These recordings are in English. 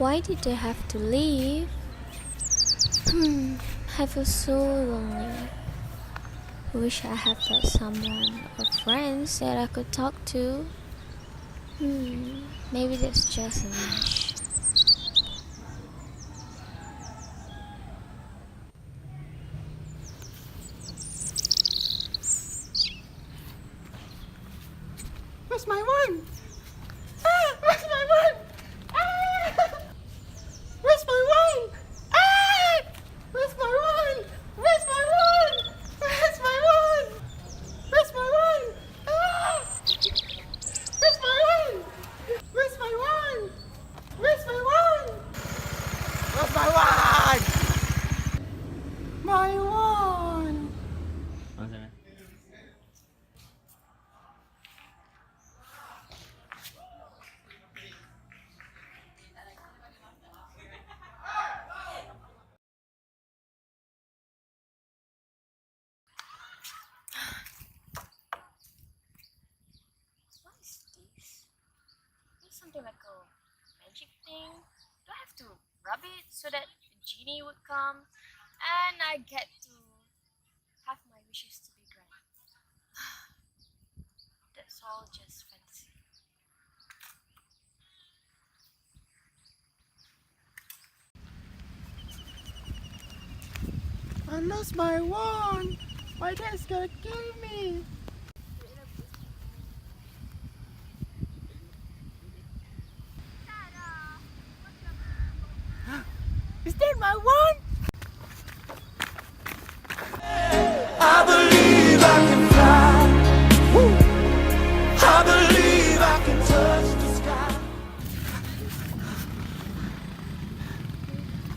Why did they have to leave? I feel so lonely. Wish I had that someone or friends that I could talk to. Maybe that's just a wish. Where's my one? Where's my one? Where's my one? Where's my one? Where's my one? Where's my one? Where's my one? Where's my one? Where's my one? Where's my one? Where's my one? My one. What is this? It's something like a magic thing. Do I have to rub it so that the genie would come and I get to have my wishes to be granted? That's all just fantasy. I lost my wand. My dad's gonna kill me. Is that my wand? I believe I can fly. Woo. I believe I can touch the sky.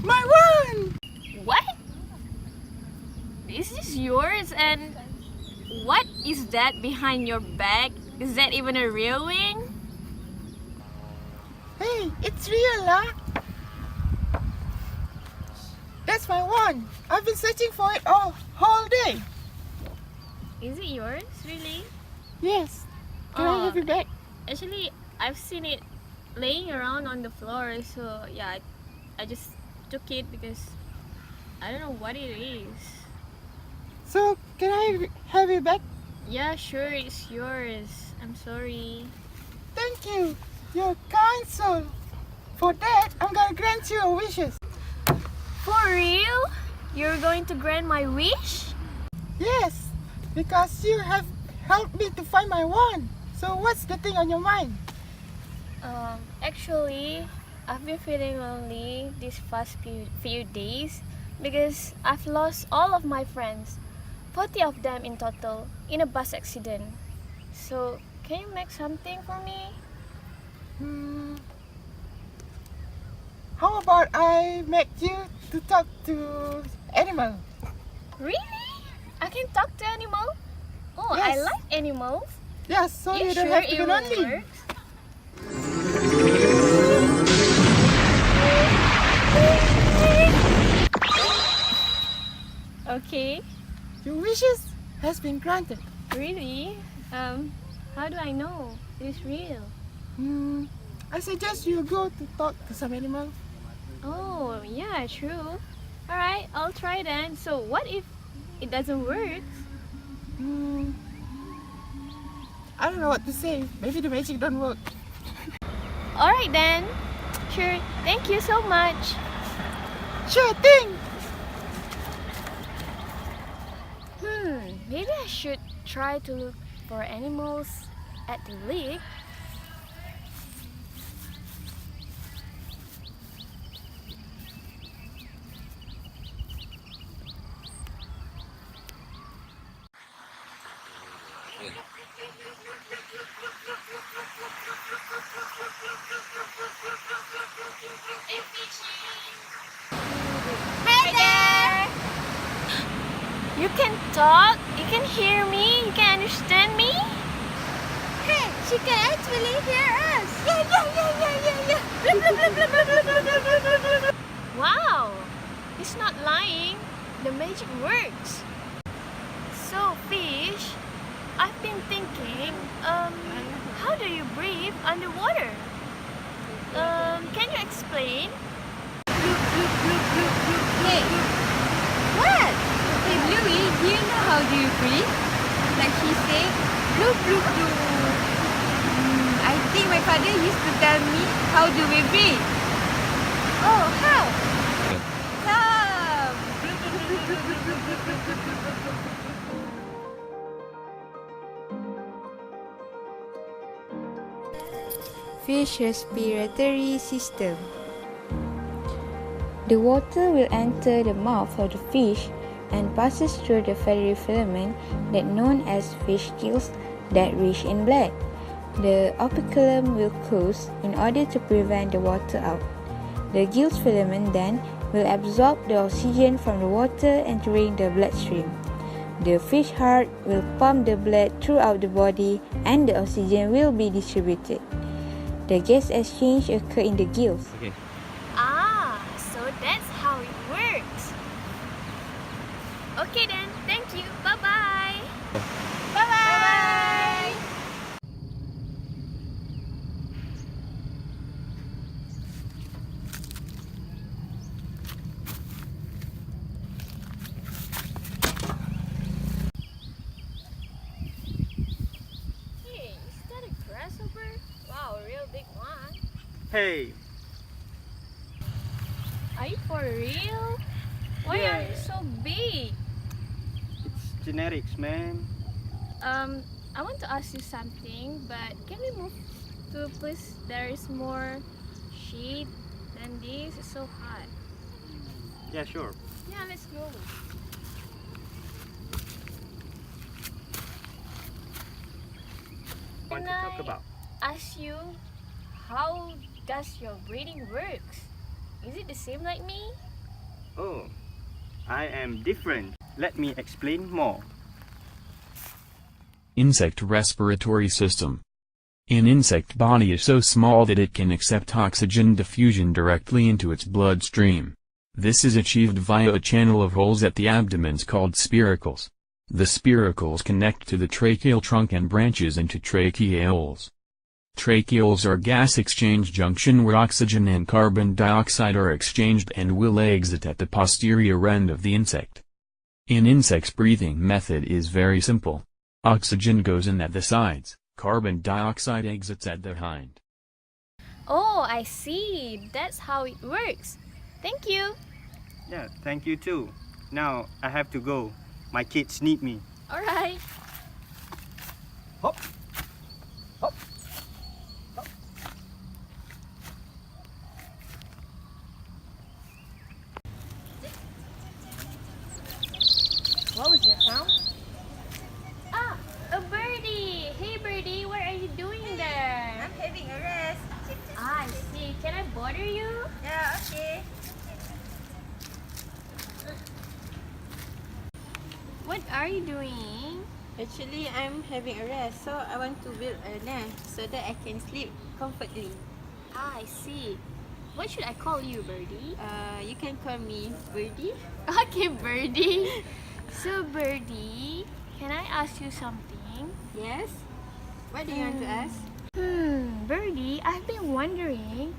My wand! What? Is this yours? And what is that behind your back? Is that even a real wing? Hey, it's real, lah. That's my wand. I've been searching for it all whole day. Is it yours? Really? Yes. Can I have it back? Actually, I've seen it laying around on the floor, so yeah, I just took it because I don't know what it is. So, can I have it back? Yeah, sure, it's yours. I'm sorry. Thank you. You're kind soul. For that, I'm gonna grant you your wishes. For real? You're going to grant my wish? Yes, because you have helped me to find my wand. So what's the thing on your mind? Actually, I've been feeling lonely these past few days because I've lost all of my friends, 40 of them in total, in a bus accident. So, can you make something for me? How about I make you to talk to animal? Really? I can talk to animals? Oh, I Yes. like animals. Yes, so you don't sure have to it be will lonely. work? Okay, Your wishes has been granted. really? How do I know it is real? I suggest you go to talk to some animal. Oh, yeah, true. Alright, I'll try then. So, what if it doesn't work? I don't know what to say. Maybe the magic don't work. Alright then. Sure, thank you so much. Sure thing. Maybe I should try to look for animals at the lake. Hey there! You can talk, you can hear me, you can understand me? Hey, she can actually hear us. Wow! It's not lying. The magic works. So, fish, I've been thinking, how do you breathe underwater? Can you explain? Hey, what? Hey, Bluey, do you know how do you breathe? Like she say, blue, blue, blue. I think my father used to tell me how do we breathe. Oh, how? Come. Fish respiratory system. The water will enter the mouth of the fish and passes through the feathery filament that known as fish gills that reach in black. The operculum will close in order to prevent the water out. The gills filament then will absorb the oxygen from the water entering the bloodstream. The fish heart will pump the blood throughout the body and the oxygen will be distributed. The gas exchange occur in the gills. Okay. Ah, so that's how it works. Okay then, thank you. Bye-bye. Bye-bye. Hey, is that a grasshopper? Wow, a real big one. Hey, Are you for real? Why are you so big? it's genetics, man. I want to ask you something, but can we move to a place there is more shade than this? It's so hot. Yeah, sure. Yeah, let's go. Want to talk about? Ask you, how does your breathing works? Is it the same like me? Oh, I am different. Let me explain more. Insect respiratory system. An insect body is so small that it can accept oxygen diffusion directly into its bloodstream. This is achieved via a channel of holes at the abdomens called spiracles. The spiracles connect to the tracheal trunk and branches into tracheoles. Tracheoles are gas exchange junction where oxygen and carbon dioxide are exchanged and will exit at the posterior end of the insect. An insect's breathing method is very simple. Oxygen goes in at the sides, carbon dioxide exits at the hind. Oh, I see. That's how it works. Thank you. Yeah, thank you too. Now I have to go. My kids need me. All right. Hop. Hop. What was that sound? Ah, a birdie. Hey birdie, what are you doing there? I'm having a rest. Ah, I see. Can I bother you? Yeah, okay. What are you doing? Actually, I'm having a rest, so I want to build a nest so that I can sleep comfortably. Ah, I see. What should I call you, birdie? You can call me Birdie. Okay, birdie. So, birdie, can I ask you something? Yes? What do you want to ask? Birdie, I've been wondering,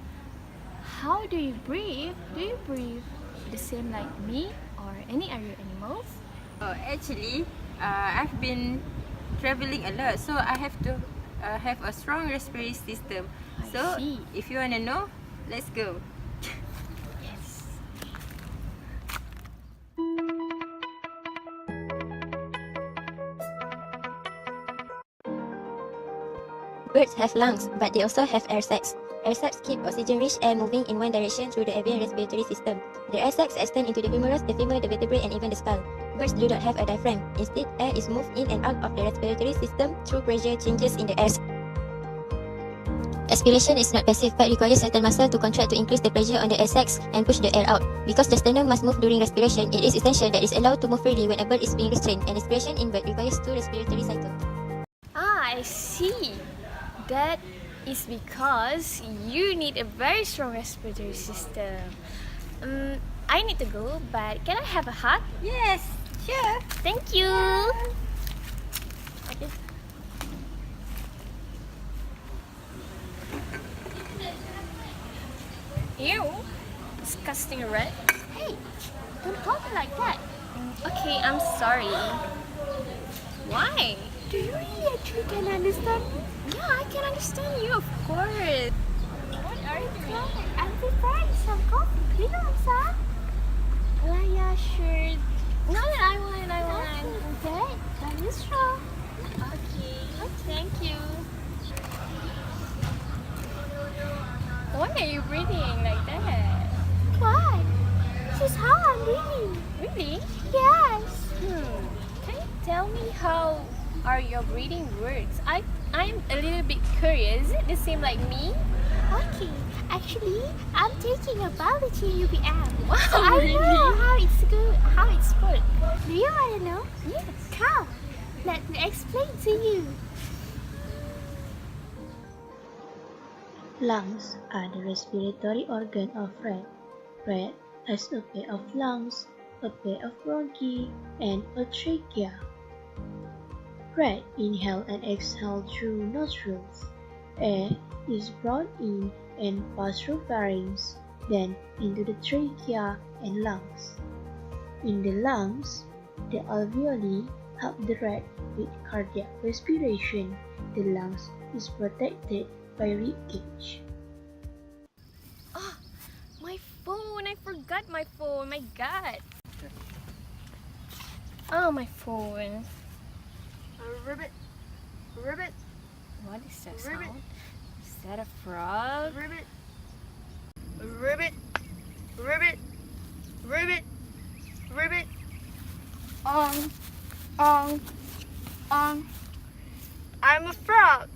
how do you breathe? Do you breathe the same like me or any other animals? Oh, actually, I've been traveling a lot, so I have to have a strong respiratory system. I So, see. if you want to know, let's go. Yes. Birds have lungs, but they also have air sacs. Air sacs keep oxygen-rich air moving in one direction through the avian respiratory system. The air sacs extend into the humerus, the femur, the vertebrae, and even the skull. Birds do not have a diaphragm. Instead, air is moved in and out of the respiratory system through pressure changes in the air. Expiration is not passive but requires certain muscle to contract to increase the pressure on the air sacs and push the air out. Because the sternum must move during respiration, it is essential that it is allowed to move freely when a bird is being restrained, and respiration in bird requires 2 respiratory cycles. Ah, I see. That is because you need a very strong respiratory system. I need to go, but can I have a hug? Yes, sure. Thank you. Okay. Ew. Disgusting red. Hey, don't talk like that. Okay, I'm sorry. Why? Do you really actually can understand me? Yeah, I can understand you, of course. What are you doing? I'm preparing some coffee. Do you want some? Yeah, sure. No, I want. Okay, let me straw. Okay, thank you. Why are you breathing like that? Why? This is how I'm reading. Really? Yes. Can you tell me how are your breathing words? I'm a little bit curious. Is it the same like me? Okay, actually, I'm taking a biology UBM. Wow, So I really? know how it's work. Do you want to know? Yes. Come, let me explain to you. Lungs are the respiratory organ of rat. Rat has a pair of lungs, a pair of bronchi, and a trachea. Rat inhale and exhale through nostrils. Air is brought in and passed through pharynx, then into the trachea and lungs. In the lungs, the alveoli help the rat with cardiac respiration. The lungs is protected by rib cage. Oh, my phone. I forgot my phone. My God. Oh, my phone. Ribbit, ribbit, What is that Ribbit. sound? Is that a frog? ribbit, ribbit, ribbit, ribbit, ribbit. Um. I'm a frog.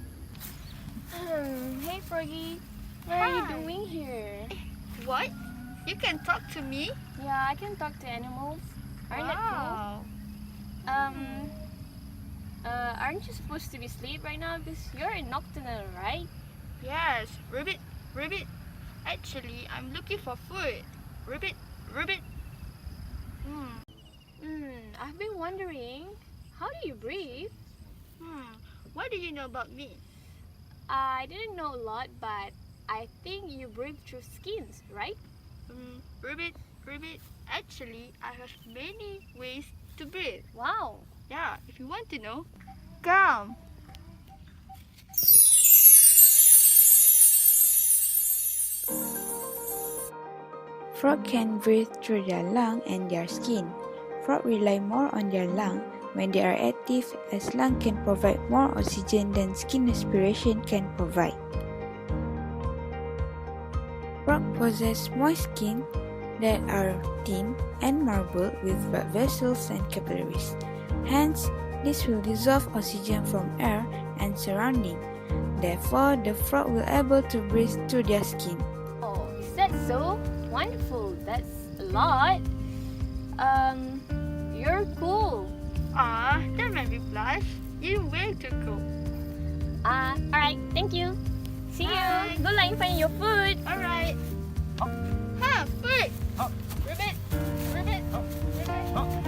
Hey, Froggy. What are you Hi. doing here? What? You can talk to me? Yeah, I can talk to animals. Aren't that cool? Aren't you supposed to be asleep right now? Because you're a nocturnal, right? Yes, ribbit, ribbit. Actually, I'm looking for food. Ribbit, ribbit. I've been wondering, how do you breathe? What do you know about me? I didn't know a lot, but I think you breathe through skins, right? Ribbit, ribbit. Actually, I have many ways to breathe. Wow. Yeah, if you want to know, come. Frog can breathe through their lung and their skin. Frog rely more on their lung when they are active, as lung can provide more oxygen than skin respiration can provide. Frog possess moist skin that are thin and marbled with blood vessels and capillaries. Hence, this will dissolve oxygen from air and surrounding. Therefore, the frog will able to breathe through their skin. Oh, is that so? Wonderful. That's a lot. You're cool. That made me blush. You're way too cool. Alright, thank you. See Bye. you. Good luck in finding your food. Alright. Food. Ribbit, ribbit, ribbit.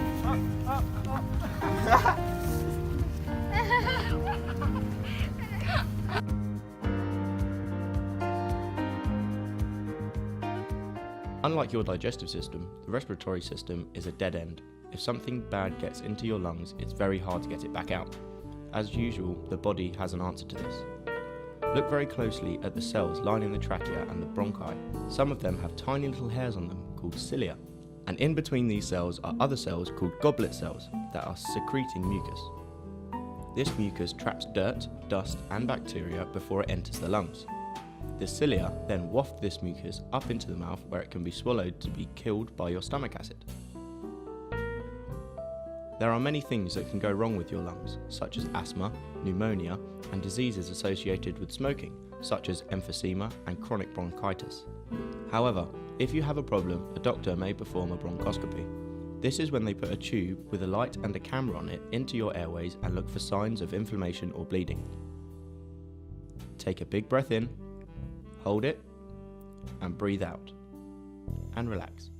Unlike your digestive system, the respiratory system is a dead end. If something bad gets into your lungs, it's very hard to get it back out. As usual, the body has an answer to this. Look very closely at the cells lining the trachea and the bronchi. Some of them have tiny little hairs on them called cilia. And in between these cells are other cells called goblet cells that are secreting mucus. This mucus traps dirt, dust and bacteria before it enters the lungs. The cilia then waft this mucus up into the mouth where it can be swallowed to be killed by your stomach acid. There are many things that can go wrong with your lungs, such as asthma, pneumonia, and diseases associated with smoking, such as emphysema and chronic bronchitis. However, if you have a problem, a doctor may perform a bronchoscopy. This is when they put a tube with a light and a camera on it into your airways and look for signs of inflammation or bleeding. Take a big breath in, hold it, and breathe out, and relax.